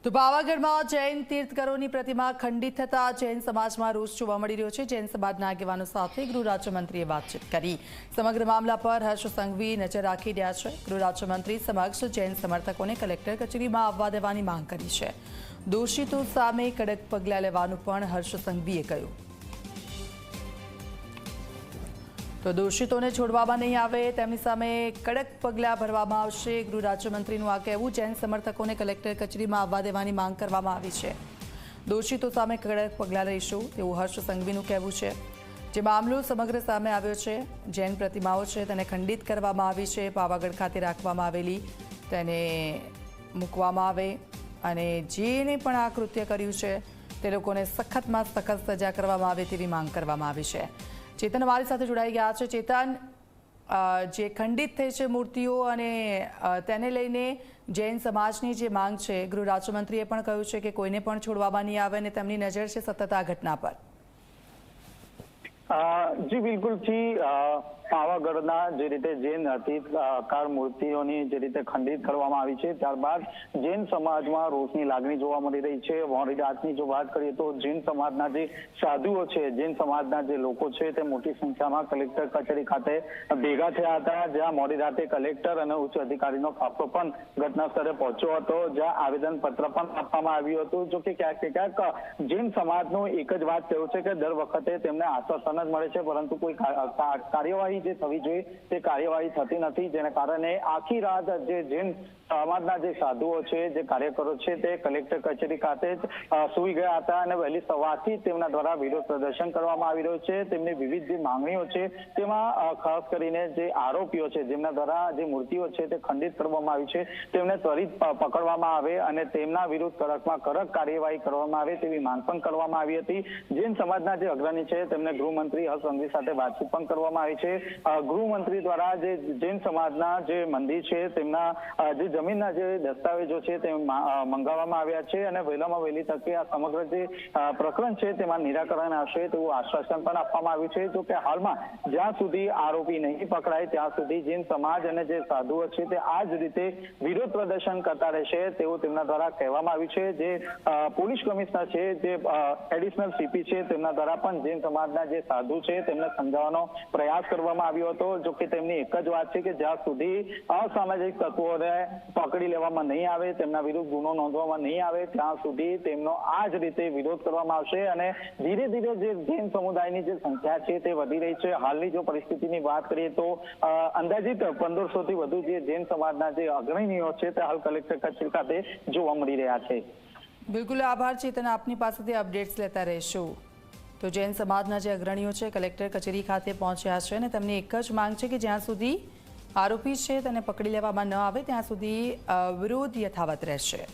તો પાવાગઢમાં જૈન તીર્થકરોની પ્રતિમા ખંડિત થતા જૈન સમાજમાં રોષ જોવા મળી રહ્યો છે। જૈન સમાજના આગેવાનો સાથે ગૃહ રાજ્યમંત્રીએ વાતચીત કરી સમગ્ર મામલા પર હર્ષ સંઘવી નજર રાખી રહ્યા છે। ગૃહ રાજ્યમંત્રી સમક્ષ જૈન સમર્થકોને કલેક્ટર કચેરીમાં આવવા દેવાની માંગ કરી છે। દોષિતો સામે કડક પગલાં લેવાનું પણ હર્ષ સંઘવીએ કહ્યું। તો દોષિતોને છોડવામાં નહીં આવે તેમની સામે કડક પગલાં ભરવામાં આવશે। ગૃહ રાજ્યમંત્રીનું આ કહેવું જૈન સમર્થકોને કલેક્ટર કચેરીમાં આવવા દેવાની માંગ કરવામાં આવી છે। દોષિતો સામે કડક પગલાં લઈશું તેવું હર્ષ સંઘવીનું કહેવું છે। જે મામલો સમગ્ર સામે આવ્યો છે, જૈન પ્રતિમાઓ છે તેને ખંડિત કરવામાં આવી છે। પાવાગઢ ખાતે રાખવામાં આવેલી તેને મૂકવામાં આવે અને જેને પણ આ કૃત્ય કર્યું છે તે લોકોને સખતમાં સખત સજા કરવામાં આવે તેવી માંગ કરવામાં આવી છે। ચેતન અમારી સાથે જોડાઈ ગયા છે। ચેતન, જે ખંડિત થઈ છે મૂર્તિઓ અને તેને લઈને જૈન સમાજની જે માંગ છે, ગૃહ રાજ્યમંત્રીએ પણ કહ્યું છે કે કોઈને પણ છોડવામાં નહીં આવે અને તેમની નજર છે સતત આ ઘટના પર। જી બિલકુલથી પાવાગઢના જે રીતે જૈન તીર્થકાર મૂર્તિઓની જે રીતે ખંડિત કરવામાં આવી છે ત્યારબાદ જૈન સમાજમાં રોષની લાગણી જોવા મળી રહી છે। મોડી રાતની જો વાત કરીએ તો જૈન સમાજના જે સાધુઓ છે, જૈન સમાજના જે લોકો છે તે મોટી સંખ્યામાં કલેક્ટર કચેરી ખાતે ભેગા થયા હતા, જ્યાં મોડી રાતે કલેક્ટર અને ઉચ્ચ અધિકારીનો કાફલો પણ ઘટના સ્થળે પહોંચ્યો હતો, જ્યાં આવેદનપત્ર પણ આપવામાં આવ્યું હતું। જો કે ક્યાંક ને ક્યાંક જૈન સમાજનું એક જ વાત કહ્યું છે કે દર વખતે તેમને આશ્વાસન જ મળે છે પરંતુ કોઈ કાર્યવાહી જે થવી જોઈએ તે કાર્યવાહી થતી નથી, જેને કારણે આખી રાત જે જૈન સમાજના જે સાધુઓ છે, જે કાર્યકરો છે તે કલેક્ટર કચેરી ખાતે જ સૂઈ ગયા હતા અને વહેલી સવારથી તેમના દ્વારા વિરોધ પ્રદર્શન કરવામાં આવી રહ્યું છે। તેમની વિવિધ જે માંગણીઓ છે તેમાં ખાસ કરીને જે આરોપીઓ છે જેમના દ્વારા જે મૂર્તિઓ છે તે ખંડિત કરવામાં આવી છે તેમને ત્વરિત પકડવામાં આવે અને તેમના વિરુદ્ધ કડકમાં કડક કાર્યવાહી કરવામાં આવે તેવી માંગ પણ કરવામાં આવી હતી। જૈન સમાજના જે અગ્રણી છે તેમને ગૃહમંત્રી હર્ષ સંઘવી સાથે વાતચીત પણ કરવામાં આવી છે। ગૃહમંત્રી દ્વારા જે જૈન સમાજના જે મંદિર છે તેમના જે જમીનના જે દસ્તાવેજો છે તે મંગાવવામાં આવ્યા છે અને વહેલામાં વહેલી તકે આ સમગ્ર જે પ્રકરણ છે તેમાં નિરાકરણ આવશે તેવું આશ્વાસન પણ આપવામાં આવ્યું છે। જો કે હાલમાં જ્યાં સુધી આરોપી નહીં પકડાય ત્યાં સુધી જૈન સમાજ અને જે સાધુઓ છે તે આ જ રીતે વિરોધ પ્રદર્શન કરતા રહેશે તેવું તેમના દ્વારા કહેવામાં આવ્યું છે। જે પોલીસ કમિશનર છે, જે એડિશનલ સીપી છે તેમના દ્વારા પણ જૈન સમાજના જે સાધુ છે તેમને સમજાવવાનો પ્રયાસ કરવામાં આવ્યો હતો। જો કે તેમની એક જ વાત છે કે જ્યાં સુધી અસામાજિક તત્વોને પકડી લેવામાં નહીં આવે, તેમના વિરુદ્ધ ગુનો નોંધવામાં નહીં આવે ત્યાં સુધી તેમનો આ જ રીતે વિરોધ કરવામાં આવશે અને ધીરે ધીરે જે જૈન સમુદાયની જે સંખ્યા છે તે વધી રહી છે। હાલની જો પરિસ્થિતિની વાત કરીએ તો અંદાજિત 1500 થી વધુ જે જૈન સમાજના જે અગ્રણીઓ છે તે હાલ કલેક્ટર કચેરી ખાતે જોવા મળી રહ્યા છે। બિલકુલ આભાર ચેતન, આપની પાસેથી અપડેટ્સ લેતા રહીશું। તો જૈન સમાજના જે અગ્રણીઓ છે કલેક્ટર કચેરી ખાતે પહોંચ્યા છે અને તેમની એક જ માંગ છે કે જ્યાં સુધી આરોપી છે તેને પકડી લેવામાં ન આવે ત્યાં સુધી વિરોધ યથાવત રહેશે।